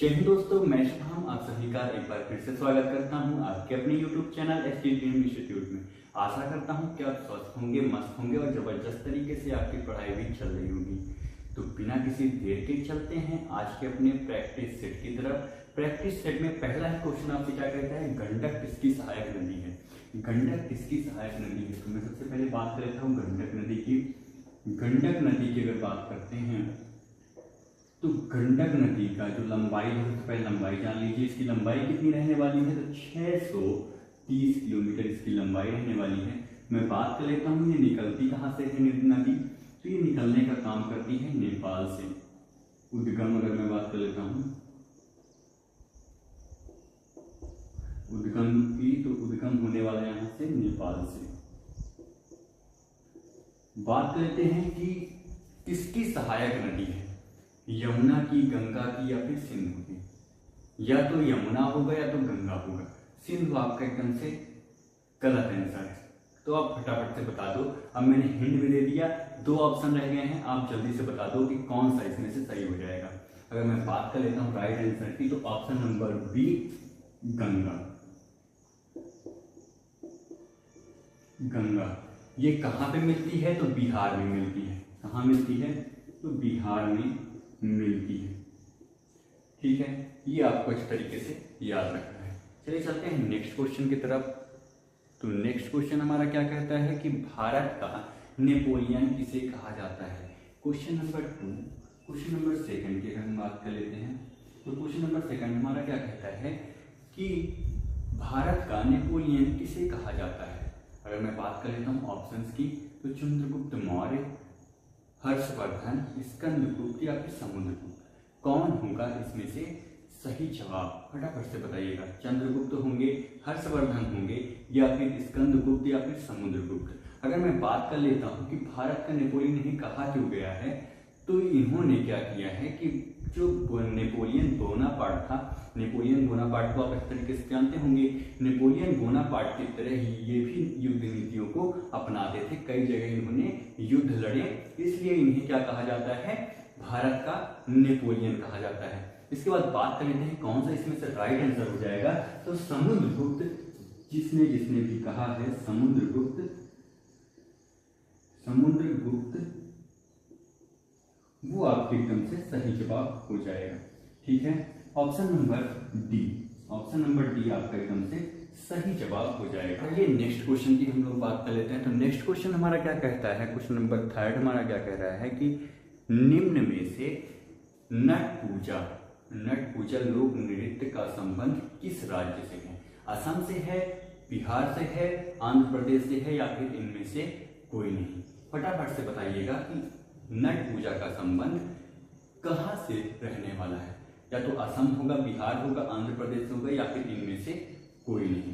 जय हिंद दोस्तों, मैं शुभम आप सभी का एक बार फिर से स्वागत करता हूं आपके अपने YouTube channel ST dream institute में। आशा करता हूं कि आप स्वस्थ होंगे, मस्त होंगे और जबरदस्त तरीके से आपकी पढ़ाई भी चल रही होगी। तो बिना किसी देर के चलते हैं आज के अपने प्रैक्टिस सेट की तरफ। प्रैक्टिस सेट में पहला ही क्वेश्चन आपसे क्या कहता है, गंडक किसकी सहायक नदी है। गंडक किसकी सहायक नदी है, तो मैं सबसे पहले बात कर लेता हूँ गंडक नदी की। गंडक नदी की अगर बात करते हैं तो गंडक नदी का जो लंबाई है, सबसे पहले लंबाई जान लीजिए। इसकी लंबाई कितनी रहने वाली है, तो 630 किलोमीटर इसकी लंबाई रहने वाली है। मैं बात कर लेता हूँ ये निकलती कहाँ से है नदी, तो ये निकलने का काम करती है नेपाल से। उद्गम अगर मैं बात कर लेता हूँ उद्गम की, तो उद्गम होने वाला यहाँ से नेपाल से। बात करते हैं कि किसकी सहायक नदी है, यमुना की, गंगा की या फिर सिंधु की। या तो यमुना होगा या तो गंगा होगा। सिंधु आपका एकदम से गलत आंसर है, तो आप फटाफट से बता दो। अब मैंने हिंट भी दे दिया, 2 ऑप्शन रह गए हैं, आप जल्दी से बता दो कि कौन सा इसमें से सही हो जाएगा। अगर मैं बात कर लेता हूँ राइट आंसर की, तो option number B Ganga. Ganga ये कहाँ पे मिलती है, तो बिहार में मिलती है। कहाँ मिलती है, तो बिहार में मिलती है। ठीक है, ये आपको अच्छे तरीके से याद रखना है। चलिए चलते हैं नेक्स्ट क्वेश्चन की तरफ। तो नेक्स्ट क्वेश्चन हमारा क्या कहता है कि भारत का नेपोलियन किसे कहा जाता है। क्वेश्चन नंबर 2, क्वेश्चन नंबर 2 की अगर हम बात कर लेते हैं, तो क्वेश्चन नंबर 2 हमारा क्या कहता है कि भारत का नेपोलियन किसे कहा जाता है। अगर मैं बात कर लेता हूँ ऑप्शंस की, तो चंद्रगुप्त मौर्य, हर्षवर्धन, स्कंदगुप्त या फिर समुद्रगुप्त। कौन होगा इसमें से सही जवाब, फटाफट से बताइएगा। चंद्रगुप्त होंगे, हर्षवर्धन होंगे या फिर स्कंदगुप्त या फिर समुद्रगुप्त। अगर मैं बात कर लेता हूँ कि भारत का नेपोलियन नहीं कहा क्यों गया है, तो इन्होंने क्या किया है कि जो नेपोलियन बोनापार्ट था, नेपोलियन बोनापार्ट को आप इस तरीके से जानते होंगे। नेपोलियन बोनापार्ट की तरह ही ये भी युद्ध नीतियों को अपनाते थे। कई जगह इन्होंने युद्ध लड़े, इसलिए इन्हें क्या कहा जाता है, भारत का नेपोलियन कहा जाता है। इसके बाद बात कर लेते हैं कौन सा इसमें से राइट आंसर हो जाएगा, तो समुद्रगुप्त। जिसने जिसने भी कहा है समुद्रगुप्त, समुद्रगुप्त वो आपके एकदम से सही जवाब हो जाएगा। ठीक है, option number D, option number D आपका एकदम से सही जवाब हो जाएगा। ये नेक्स्ट क्वेश्चन की हम लोग बात कर लेते हैं। तो नेक्स्ट क्वेश्चन हमारा क्या कहता है, क्वेश्चन नंबर 3 हमारा क्या कह रहा है कि निम्न में से नट पूजा लोक नृत्य का संबंध किस राज्य से है। असम से है, बिहार से है, आंध्र प्रदेश से है या फिर इनमें से कोई नहीं। फटाफट से बताइएगा कि नट पूजा का संबंध कहाँ से रहने वाला है। या तो असम होगा, बिहार होगा, आंध्र प्रदेश होगा या फिर इनमें से कोई नहीं।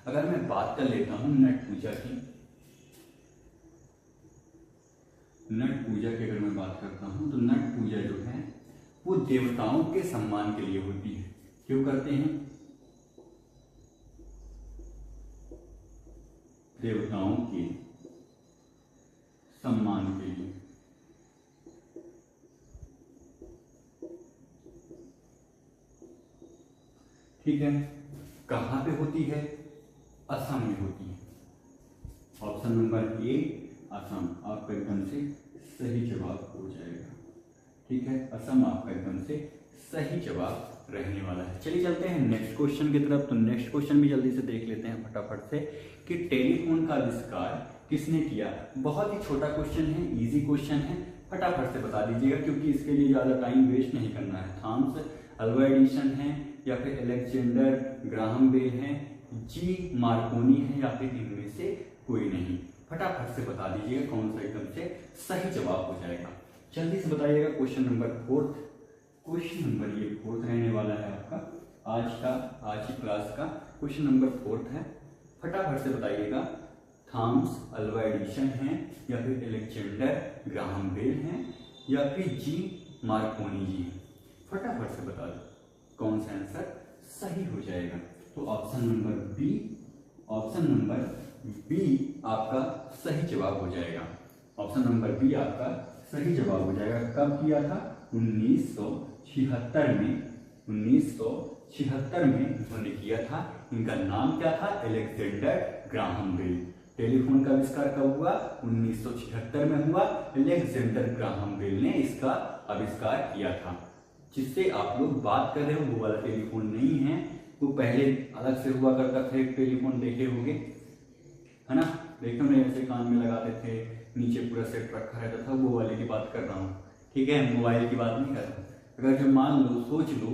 अगर मैं बात कर लेता हूं नट पूजा की, नट पूजा की अगर मैं बात करता हूं, तो नट पूजा जो है वो देवताओं के सम्मान के लिए होती है। क्यों करते हैं, देवताओं के सम्मान के लिए। ठीक है, कहां पे होती है, असम में होती है। ऑप्शन नंबर ए असम आपका एकदम से सही जवाब हो जाएगा। ठीक है, असम आपका एकदम से सही जवाब रहने वाला है। चलिए चलते हैं नेक्स्ट क्वेश्चन की तरफ। तो नेक्स्ट क्वेश्चन भी जल्दी से देख लेते हैं फटाफट से कि टेलीफोन का आविष्कार किसने किया। बहुत ही छोटा क्वेश्चन है, इजी क्वेश्चन है, फटाफट से बता दीजिएगा क्योंकि इसके लिए ज्यादा टाइम वेस्ट नहीं करना है। थॉमस अल्वा एडिसन है या फिर अलेक्जेंडर ग्राहम बेल है, जी मार्कोनी है या फिर इनमें से कोई नहीं। फटाफट से बता दीजिएगा कौन सा एकदम से सही जवाब हो जाएगा। जल्दी से बताइएगा। क्वेश्चन नंबर 4, क्वेश्चन नंबर ये 4 रहने वाला है आपका आज की क्लास का क्वेश्चन नंबर 4 है। फटाफट से बताइएगा, थॉमस अल्वा एडिसन है या फिर अलेक्जेंडर ग्राहम बेल है या फिर जी मार्कोनी जी है। फटाफट से बता दो कौन सा आंसर सही हो जाएगा। तो option number B, option number B आपका सही जवाब हो जाएगा। ऑप्शन नंबर बी आपका सही जवाब हो जाएगा। कब किया था, 1976 में 1976 में इन्होंने किया था। इनका नाम क्या था? Alexander Graham bell. टेलीफोन का आविष्कार कब हुआ? 1976 में हुआ। अलेक्जेंडर ग्राहम बेल ने इसका आविष्कार किया था। जिससे आप लोग बात कर रहे हो वो वाला टेलीफोन नहीं है, वो पहले अलग से हुआ करता था एक टेलीफोन, देखे होंगे है ना, देखे होंगे, ऐसे कान में लगाते थे, नीचे पूरा सेट रखा रहता था, वो वाले की बात कर रहा हूँ। ठीक है, मोबाइल की बात नहीं कर रहा। अगर जो मान लो, सोच लो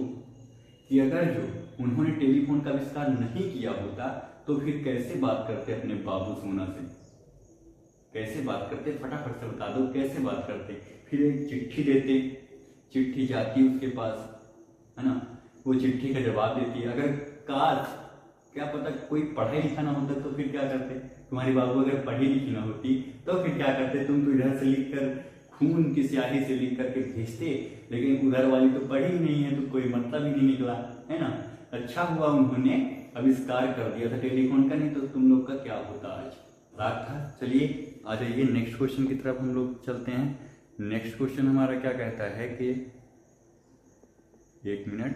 कि अगर जो उन्होंने टेलीफोन का आविष्कार नहीं किया होता तो फिर कैसे बात करते अपने बाबू सोना से? कैसे बात करते? फटाफट से बता दो कैसे बात करते? फिर एक चिट्ठी देते, चिट्ठी जाती है उसके पास, है ना, वो चिट्ठी का जवाब देती है। अगर काश क्या पता कोई पढ़ा लिखा ना होता तो फिर क्या करते? तुम्हारी बाबू अगर पढ़ी लिखी ना होती तो फिर क्या करते? तुम तो इधर से लिख कर, खून की स्याही से लिख करके भेजते, लेकिन उधर वाली तो पढ़ी ही नहीं है तो कोई मतलब ही नहीं निकला, है ना। अच्छा हुआ उन्होंने आविष्कार कर दिया था टेलीफोन का, नहीं तो तुम लोग का क्या होता आज, रात था। चलिए आ जाइए नेक्स्ट क्वेश्चन की तरफ हम लोग चलते हैं। नेक्स्ट क्वेश्चन हमारा क्या कहता है कि, एक मिनट,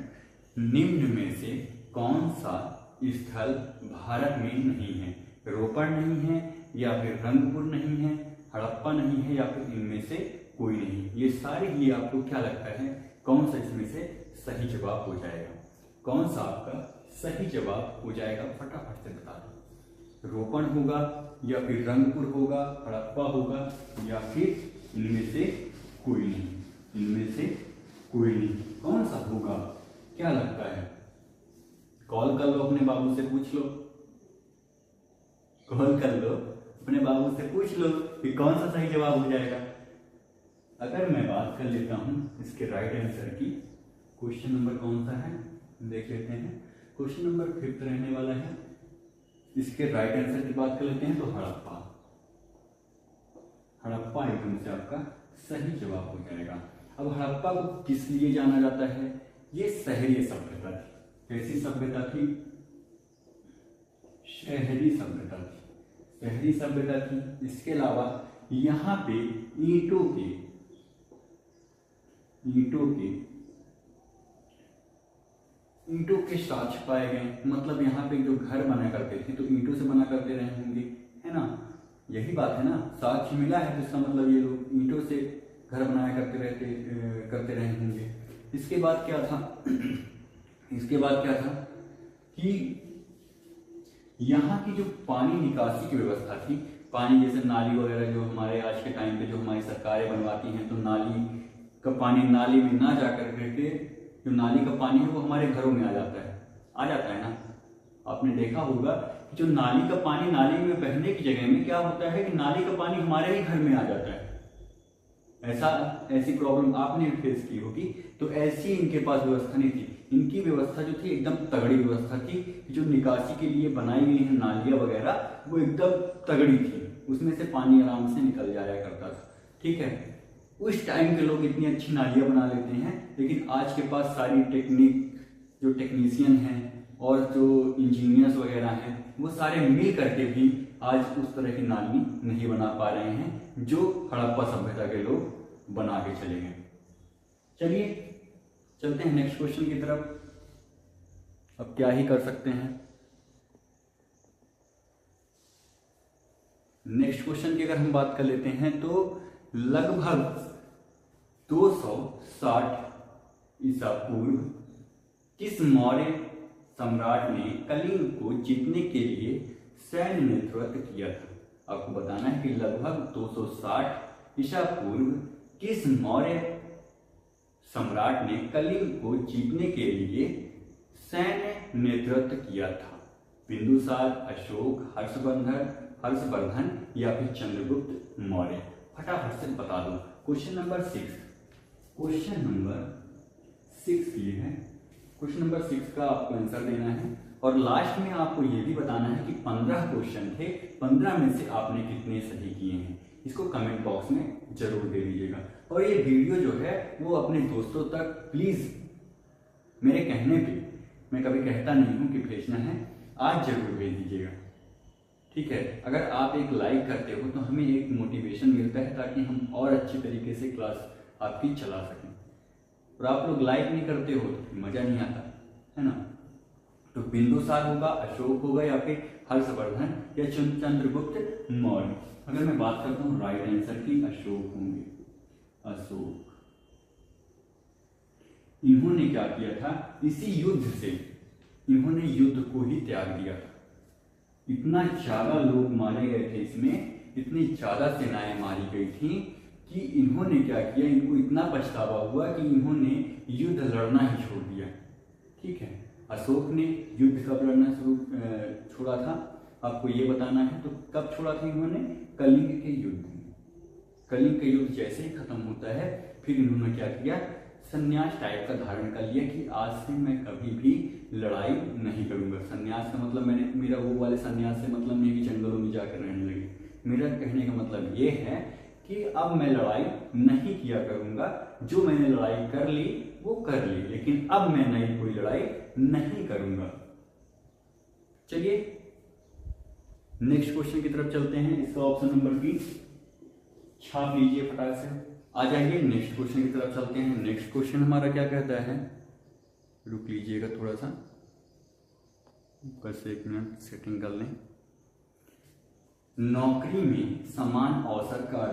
निम्न में से कौन सा स्थल भारत में नहीं है? रोपड़ नहीं है, या फिर रंगपुर नहीं है, हड़प्पा नहीं है, या फिर इनमें से कोई नहीं। ये सारे ही आपको क्या लगता है कौन सा इसमें से सही जवाब हो जाएगा? कौन सा आपका सही जवाब हो जाएगा? फटाफट से बता दो। रोपड़ होगा, या फिर रंगपुर होगा, हड़प्पा होगा, या फिर इनमें से कोई नहीं? इनमें से कोई नहीं, कौन सा होगा? क्या लगता है? कॉल कर लो, अपने बाबू से पूछ लो, कॉल कर लो, अपने बाबू से पूछ लो कि कौन सा सही जवाब हो जाएगा। अगर मैं बात कर लेता हूं इसके राइट आंसर की, क्वेश्चन नंबर कौन सा है देख लेते हैं। क्वेश्चन नंबर 5 रहने वाला है। इसके राइट आंसर की बात कर लेते हैं तो हड़प्पा। हड़प्पा एकदम से आपका सही जवाब हो जाएगा। अब हड़प्पा को किस लिए जाना जाता है? ये शहरी सभ्यता थी। कैसी सभ्यता थी? शहरी सभ्यता थी। शहरी सभ्यता थी। इसके अलावा यहाँ पे ईंटों के साक्ष्य पाए गए। मतलब यहाँ पे जो घर बना करते थे तो ईंटों से बना करते रहे होंगे, है ना, यही बात है ना। साक्ष्य मिला है तो इसका मतलब ये लोग ईंटों से घर बनाया करते रहे होंगे। इसके बाद क्या था? इसके बाद क्या था कि यहाँ की जो पानी निकासी की व्यवस्था थी, पानी जैसे नाली वगैरह जो हमारे आज के टाइम पे जो हमारी सरकारें बनवाती हैं, तो नाली का पानी नाली में ना जाकर के जो नाली का पानी है वो हमारे घरों में आ जाता है ना। आपने देखा होगा कि जो नाली का पानी नाली में बहने की जगह में क्या होता है कि नाली का पानी हमारे ही घर में आ जाता है। ऐसी प्रॉब्लम आपने फेस की होगी। तो ऐसी इनके पास व्यवस्था नहीं थी। इनकी व्यवस्था जो थी एकदम तगड़ी व्यवस्था थी। जो निकासी के लिए बनाई गई है नालियां वगैरह वो एकदम तगड़ी थी, उसमें से पानी आराम से निकल जाया करता था। ठीक है, उस टाइम के लोग इतनी अच्छी नालियां बना लेते हैं, लेकिन आज के पास सारी जो टेक्नीशियन हैं और जो इंजीनियर्स वगैरह हैं वो सारे मिल करके भी आज उस तरह की नाली नहीं बना पा रहे हैं जो हड़प्पा सभ्यता के लोग बना के चले गए। चलिए चलते हैं नेक्स्ट क्वेश्चन की तरफ। अब क्या ही कर सकते हैं। नेक्स्ट क्वेश्चन की अगर हम बात कर लेते हैं तो लगभग 260 ईसा पूर्व किस मौर्य सम्राट ने कलिंग को जीतने के लिए सैन्य नेतृत्व किया था? आपको बताना है कि लगभग 260 ईसा पूर्व किस मौर्य सम्राट ने कलिंग को जीतने के लिए सैन्य नेतृत्व किया था? बिंदुसार, अशोक, हर्षवर्धन या फिर चंद्रगुप्त मौर्य? फटाफट से बता दो। क्वेश्चन नंबर 6 ये है। क्वेश्चन नंबर 6 का आपको आंसर देना है और लास्ट में आपको ये भी बताना है कि 15 क्वेश्चन थे, 15 में से आपने कितने सही किए हैं। इसको कमेंट बॉक्स में जरूर दे दीजिएगा। और ये वीडियो जो है वो अपने दोस्तों तक प्लीज, मेरे कहने पे, मैं कभी कहता नहीं हूं कि भेजना है, आज जरूर भेज दीजिएगा। ठीक है, अगर आप एक लाइक करते हो तो हमें एक मोटिवेशन मिलता है ताकि हम और अच्छी तरीके से क्लास आपकी चला सकें। और आप लोग लाइक नहीं करते हो तो मजा नहीं आता है ना। तो बिंदुसार होगा, अशोक होगा, या फिर हर्षवर्धन या चंद्रगुप्त मौर्य। अगर मैं बात करता हूँ राइट आंसर की, अशोक होंगे, अशोक। इन्होंने क्या किया था, इसी युद्ध से इन्होंने युद्ध को ही त्याग दिया था। इतना ज्यादा लोग मारे गए थे इसमें, इतनी ज्यादा सेनाएं मारी गई थी कि इन्होंने क्या किया, इनको इतना पछतावा हुआ कि इन्होंने युद्ध लड़ना ही छोड़ दिया। ठीक है, अशोक ने युद्ध कब लड़ना छोड़ा था आपको ये बताना है। तो कब छोड़ा था इन्होंने, कलिंग के युद्ध में। कलिंग का युद्ध जैसे ही खत्म होता है फिर इन्होंने क्या किया, संन्यास टाइप का धारण कर लिया कि आज से मैं कभी भी लड़ाई नहीं करूंगा। संन्यास का मतलब मेरा वो वाले संन्यास से मतलब नहीं कि जंगलों में जाकर रहने लगे। मेरा कहने का मतलब ये है कि अब मैं लड़ाई नहीं किया करूंगा, जो मैंने लड़ाई कर ली वो कर ली, लेकिन अब मैं नई कोई लड़ाई नहीं करूंगा। चलिए नेक्स्ट क्वेश्चन की तरफ चलते हैं। इसका ऑप्शन नंबर बी छाप लीजिए फटाक से। आ जाइए नेक्स्ट क्वेश्चन की तरफ चलते हैं। नेक्स्ट क्वेश्चन हमारा क्या कहता है, रुक लीजिएगा थोड़ा सा, बस 1 मिनट सेटिंग कर लें। नौकरी में समान अवसर का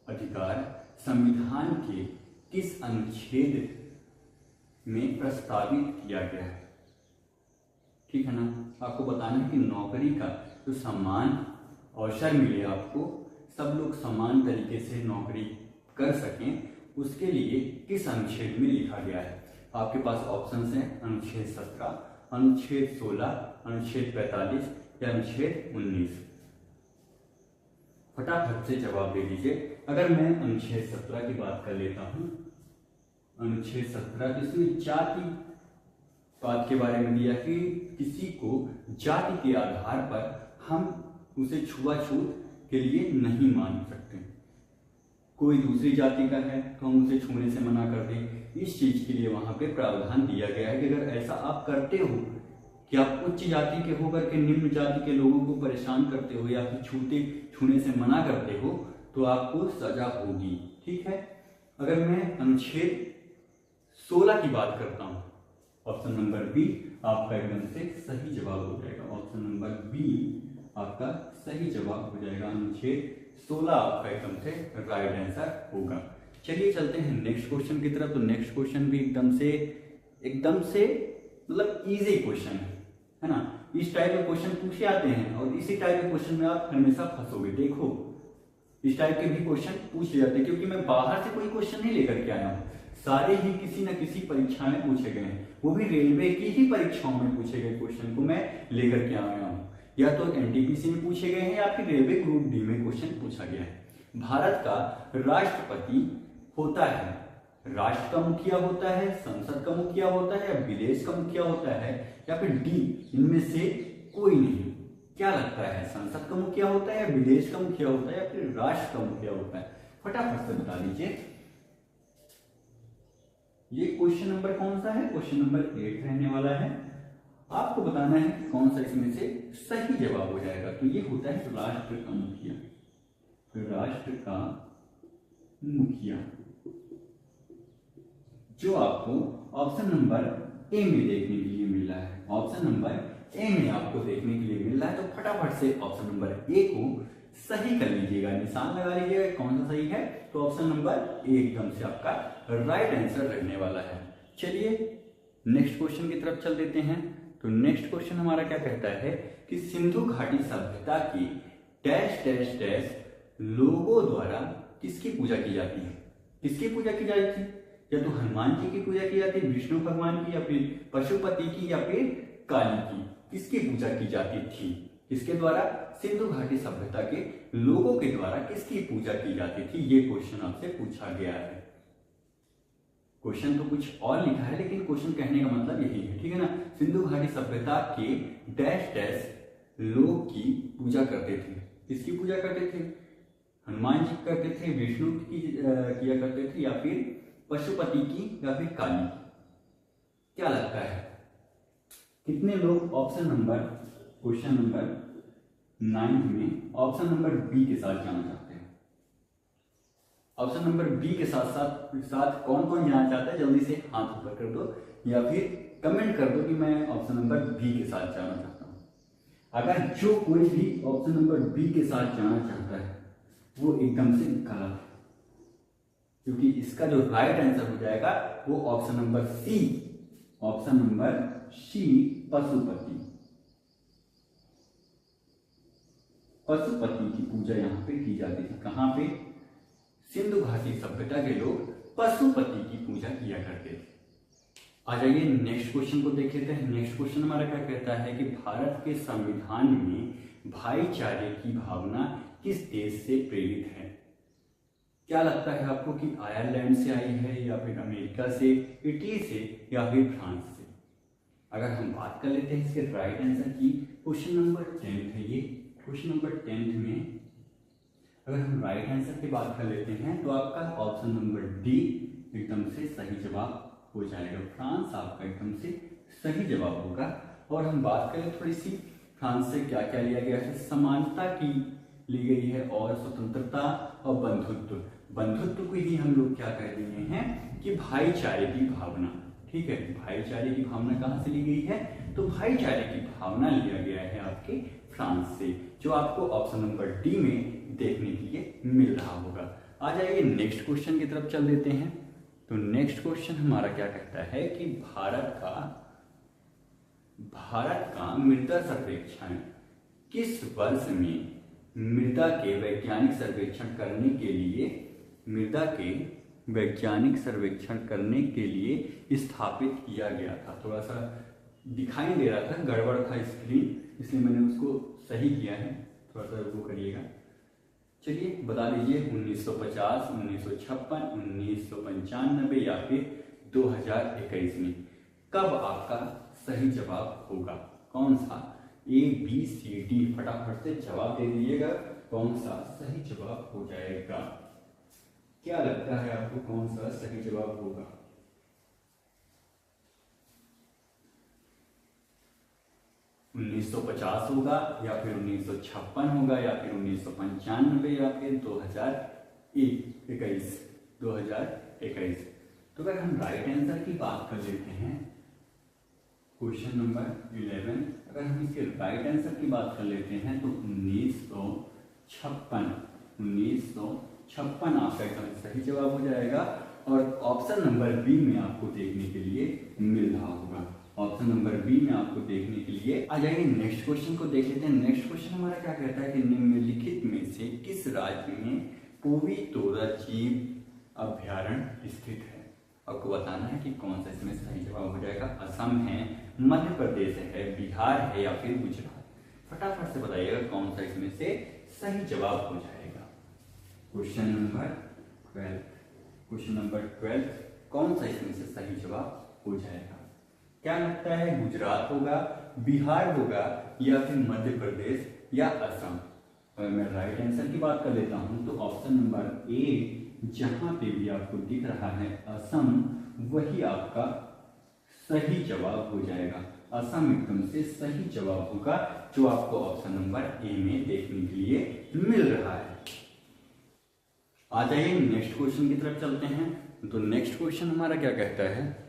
अधिकार संविधान के किस अनुच्छेद में प्रस्तावित किया गया है। ठीक है ना, आपको बताना है कि नौकरी का जो समान अवसर मिले, आपको सब लोग समान तरीके से नौकरी कर सकें, उसके लिए किस अनुच्छेद में लिखा गया है। आपके पास ऑप्शंस हैं अनुच्छेद 17, अनुच्छेद 16, अनुच्छेद 45 या अनुच्छेद 19। फटाफट से जवाब दे दीजिए। अगर मैं अनुच्छेद 17 की बात कर लेता हूं, अनुच्छेद 17 इसमें जाति बात के बारे में दिया कि किसी को जाति के आधार पर हम उसे छुआछूत के लिए नहीं मान सकते। कोई दूसरी जाति का है तो हम उसे छूने से मना कर दें। इस चीज के लिए वहां पे प्रावधान दिया गया है कि अगर ऐसा आप करते हो कि आप उच्च जाति के होकर के निम्न जाति के लोगों को परेशान करते हो या फिर छूने से मना करते हो तो आपको सजा होगी। ठीक है, अगर मैं अनुच्छेद 16 की बात करता हूं, ऑप्शन नंबर बी आपका एकदम से सही जवाब हो जाएगा। ऑप्शन नंबर बी आपका सही जवाब हो जाएगा। अनुच्छेद 16 आपका एकदम से राइट आंसर होगा। चलिए चलते हैं नेक्स्ट क्वेश्चन की तरफ। तो नेक्स्ट क्वेश्चन भी एकदम से मतलब इजी क्वेश्चन है ना। इस टाइप के क्वेश्चन पूछे आते हैं और इसी टाइप के क्वेश्चन में आप हमेशा फंसोगे। देखो इस टाइप के भी क्वेश्चन पूछे जाते हैं, क्योंकि मैं बाहर से कोई क्वेश्चन नहीं लेकर के आया हूँ, सारे ही किसी न किसी परीक्षा में पूछे गए हैं, वो भी रेलवे की ही परीक्षाओं में पूछे गए क्वेश्चन को मैं लेकर के आया हूँ। या तो एनटीपीसी में पूछे गए हैं या फिर रेलवे ग्रुप डी में क्वेश्चन पूछा गया है। भारत का राष्ट्रपति होता है, राष्ट्र का मुखिया होता है, संसद का मुखिया होता है, या विदेश का मुखिया होता है, या फिर डी इनमें से कोई नहीं। क्या लगता है, संसद का मुखिया होता है, या विदेश का मुखिया होता है, या फिर राष्ट्र का मुखिया होता है? फटाफट से बता दीजिए। ये क्वेश्चन नंबर कौन सा है, क्वेश्चन नंबर 8 रहने वाला है। आपको बताना है कौन सा इसमें से सही जवाब हो जाएगा। तो ये होता है राष्ट्र का मुखिया, राष्ट्र का मुखिया, जो आपको ऑप्शन नंबर ए में देखने के लिए मिल रहा है। ऑप्शन नंबर ए में आपको देखने के लिए मिल रहा है, तो फटाफट से ऑप्शन नंबर ए को सही कर लीजिएगा, निशान लगा लीजिएगा कौन सा सही है। तो ऑप्शन नंबर ए एकदम से आपका राइट आंसर रहने वाला है। चलिए नेक्स्ट क्वेश्चन की तरफ चल देते हैं। तो नेक्स्ट क्वेश्चन हमारा क्या कहता है कि सिंधु घाटी सभ्यता की डैश डैश डैश लोगों द्वारा किसकी पूजा की जाती है? किसकी पूजा की जाती है? या तो हनुमान जी की पूजा की जाती है, विष्णु भगवान की, या फिर पशुपति की, या फिर काली की? किसकी पूजा की जाती थी? किसके द्वारा? सिंधु घाटी सभ्यता के लोगों के द्वारा किसकी पूजा की जाती थी? ये क्वेश्चन आपसे पूछा गया है। क्वेश्चन तो कुछ और लिखा है, लेकिन क्वेश्चन कहने का मतलब यही है, ठीक है ना। सिंधु घाटी सभ्यता के डैश डैश लोग की पूजा करते थे। किसकी पूजा करते थे? हनुमान जी करते थे, विष्णु की किया करते थे, या फिर पशुपति की, या फिर काली की? क्या लगता है कितने लोग ऑप्शन नंबर क्वेश्चन नंबर 9 में ऑप्शन नंबर बी के साथ जाना चाहते हैं? ऑप्शन नंबर बी के साथ साथ साथ कौन कौन जाना चाहता है, जल्दी से हाथ ऊपर कर दो या फिर कमेंट कर दो कि मैं ऑप्शन नंबर बी के साथ जाना चाहता हूँ। अगर जो कोई भी ऑप्शन नंबर बी के साथ जाना चाहता है वो एकदम से गलत है, क्योंकि इसका जो राइट आंसर हो जाएगा वो option number C, option number C Pashupati. Pashupati की पूजा यहाँ पे की जाती थी। कहाँ पे? सिंधु घाटी सभ्यता के लोग पशुपति की पूजा किया करते थे। आ जाइए नेक्स्ट क्वेश्चन को देख लेते हैं। नेक्स्ट क्वेश्चन हमारा क्या कहता है कि भारत के संविधान में भाईचारे की भावना किस देश से प्रेरित है? क्या लगता है आपको कि आयरलैंड से आई है या फिर अमेरिका से, इटली से या फिर फ्रांस से? अगर हम बात कर लेते हैं इसके राइट आंसर की, क्वेश्चन नंबर 10 है ये। क्वेश्चन नंबर 10 में अगर हम राइट आंसर की बात कर लेते हैं तो आपका ऑप्शन नंबर डी एकदम से सही जवाब हो जाएगा। फ्रांस आपका एकदम से सही जवाब होगा। और हम बात करें थोड़ी सी फ्रांस से क्या क्या लिया गया है, समानता की ली गई है और स्वतंत्रता और बंधुत्व। बंधुत्व को ही हम लोग क्या कह रहे हैं कि भाईचारे की भावना। ठीक है, भाईचारे की भावना कहाँ से ली गई है? तो भाईचारे की भावना लिया गया है आपके फ्रांस से, जो आपको ऑप्शन नंबर डी में देखने के लिए मिल रहा होगा। आ जाइए नेक्स्ट क्वेश्चन की तरफ चल देते हैं। तो नेक्स्ट क्वेश्चन हमारा क्या कहता है कि भारत का मृदा सर्वेक्षण किस वर्ष में मृदा के वैज्ञानिक सर्वेक्षण करने के लिए स्थापित किया गया था? थोड़ा सा दिखाई दे रहा था, गड़बड़ था स्क्रीन, इसलिए मैंने उसको सही किया है, थोड़ा सा वो करिएगा। चलिए बता दीजिए 1950, 1956, 1995 या फिर 2021 में कब आपका सही जवाब होगा? कौन सा? ए बी सी डी, फटाफट से जवाब दे दीजिएगा, कौन सा सही जवाब हो जाएगा? क्या लगता है आपको कौन सा सही जवाब होगा? उन्नीस 1950 होगा या फिर 1956 होगा या फिर 1995 या फिर 2021? तो अगर हम राइट आंसर की बात कर लेते हैं, क्वेश्चन नंबर 11, अगर हम इसके राइट आंसर की बात कर लेते हैं तो 1956 आपका एकदम सही जवाब हो जाएगा। और ऑप्शन नंबर बी में आपको देखने के लिए मिल रहा होगा। ऑप्शन नंबर बी में आपको देखने के लिए। आ जाइए नेक्स्ट क्वेश्चन को देख लेते हैं। नेक्स्ट क्वेश्चन हमारा क्या कहता है कि निम्नलिखित में से किस राज्य में पूवी तोरा जीव अभ्यारण्य स्थित है? आपको बताना है कि कौन सा इसमें सही जवाब हो जाएगा। असम है, मध्य प्रदेश है, बिहार है या फिर गुजरात? फटाफट से बताइएगा कौन सा इसमें से सही जवाब हो जाएगा। क्वेश्चन नंबर 12, कौन सा इसमें से सही जवाब हो जाएगा? क्या लगता है, गुजरात होगा, बिहार होगा या फिर मध्य प्रदेश या असम? अगर मैं राइट आंसर की बात कर लेता हूं तो ऑप्शन नंबर ए जहां पे भी आपको दिख रहा है असम, वही आपका सही जवाब हो जाएगा। असम एकदम से सही जवाब होगा, जो आपको ऑप्शन नंबर ए में देखने के लिए मिल रहा है। आ जाइए नेक्स्ट क्वेश्चन की तरफ चलते हैं। तो नेक्स्ट क्वेश्चन हमारा क्या कहता है?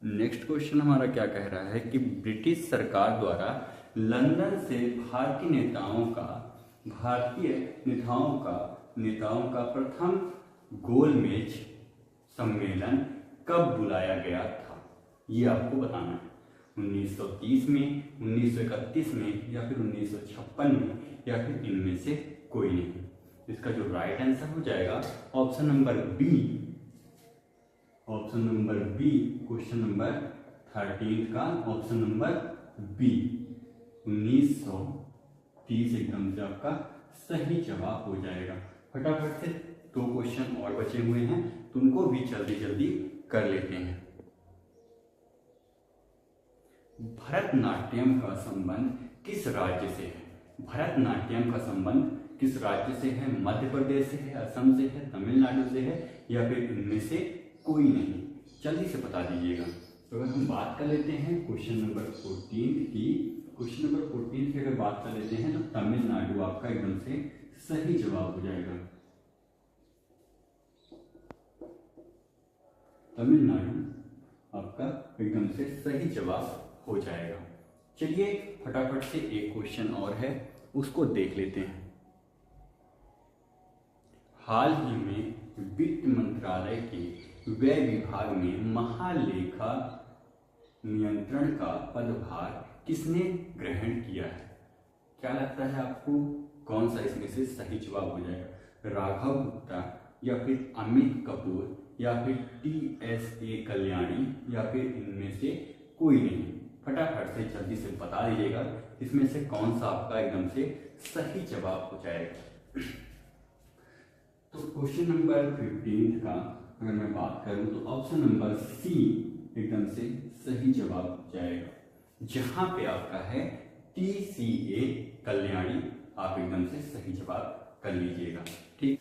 नेक्स्ट क्वेश्चन हमारा क्या कह रहा है कि ब्रिटिश सरकार द्वारा लंदन से भारतीय नेताओं का प्रथम गोलमेज सम्मेलन कब बुलाया गया था? ये आपको बताना है। 1930 में, 1931 में या फिर 1956 में या फिर इनमें से कोई नहीं। इसका जो राइट आंसर हो जाएगा option number B, question number 13 का ऑप्शन नंबर बी 1930 एकदम से आपका सही जवाब हो जाएगा। फटाफट से 2 क्वेश्चन और बचे हुए हैं तो उनको भी जल्दी कर लेते हैं। भरतनाट्यम का संबंध किस राज्य से है? भरतनाट्यम का संबंध किस राज्य से है? मध्य प्रदेश से है, असम से है, तमिलनाडु से है या फिर इनमें से कोई नहीं? जल्दी से बता दीजिएगा। तो अगर हम बात कर लेते हैं क्वेश्चन नंबर 14 की, क्वेश्चन नंबर 14 की अगर बात कर लेते हैं तो तमिलनाडु आपका एकदम से सही जवाब हो जाएगा। तमिलनाडु आपका एकदम से सही जवाब हो जाएगा। चलिए फटाफट से एक क्वेश्चन और है, उसको देख लेते हैं। हाल ही में वित्त मंत्रालय के व्यय विभाग में महालेखा नियंत्रण का पदभार किसने ग्रहण किया है? क्या लगता है आपको, कौन सा इसमें से सही जवाब हो जाएगा? राघव गुप्ता, या फिर अमित कपूर, या फिर TSA कल्याणी, या फिर इनमें से कोई नहीं? फटाफट से जल्दी से बता दीजिएगा इसमें से कौन सा आपका एकदम से सही जवाब हो जाएगा। तो क्वेश्चन नंबर 15 का अगर मैं बात करूं तो ऑप्शन नंबर सी एकदम से सही जवाब हो जाएगा, जहां पे आपका है TCA कल्याणी। आप एकदम से सही जवाब कर लीजिएगा। ठीक,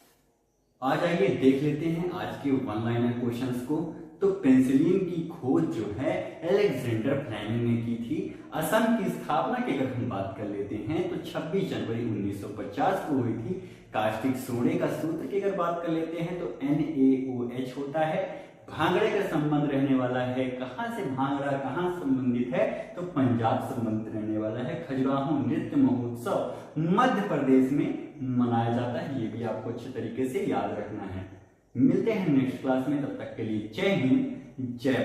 आ जाइए देख लेते हैं आज के वन लाइनर क्वेश्चंस को। तो पेंसिलिन की खोज जो है अलेक्जेंडर फ्लेमिंग ने की थी। असम की स्थापना की अगर हम बात कर लेते हैं तो 26 जनवरी 1950 को हुई थी। कास्टिक सोडे का सूत्र की अगर बात कर लेते हैं तो NaOH होता है। भांगड़े का संबंध रहने वाला है, कहां से भांगड़ा कहां संबंधित है, तो पंजाब संबंधित रहने वाला है। खजुराहो नृत्य महोत्सव मध्य प्रदेश में मनाया जाता है, ये भी आपको अच्छे तरीके से याद रखना है। मिलते हैं नेक्स्ट क्लास में, तब तक के लिए जय हिंद जय